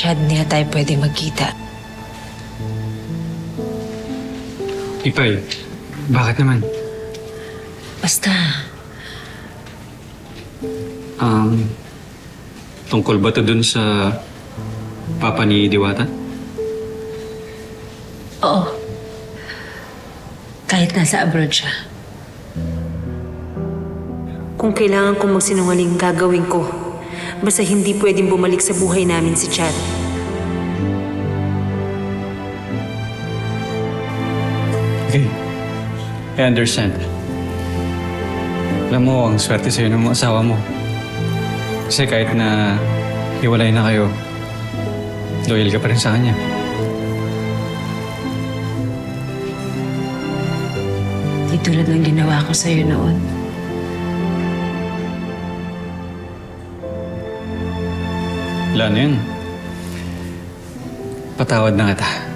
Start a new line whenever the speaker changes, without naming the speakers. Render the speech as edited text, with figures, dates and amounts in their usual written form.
Chad, hindi na tayo pwede magkita.
Ipay, bakit naman?
Basta,
Tungkol ba to dun sa papa ni Diwata?
oo. Kahit nasa abroad siya.
Kung kailangan kong magsinungaling, gagawin ko. Basta hindi pwedeng bumalik sa buhay namin si Chad.
Okay. I understand. Alam mo, ang swerte sa'yo ng mga asawa mo. Kasi kahit na hiwalay na kayo, loyal ka pa rin sa kanya.
Di tulad ng ginawa ko sa'yo noon.
Wala na yun. Patawad na kita.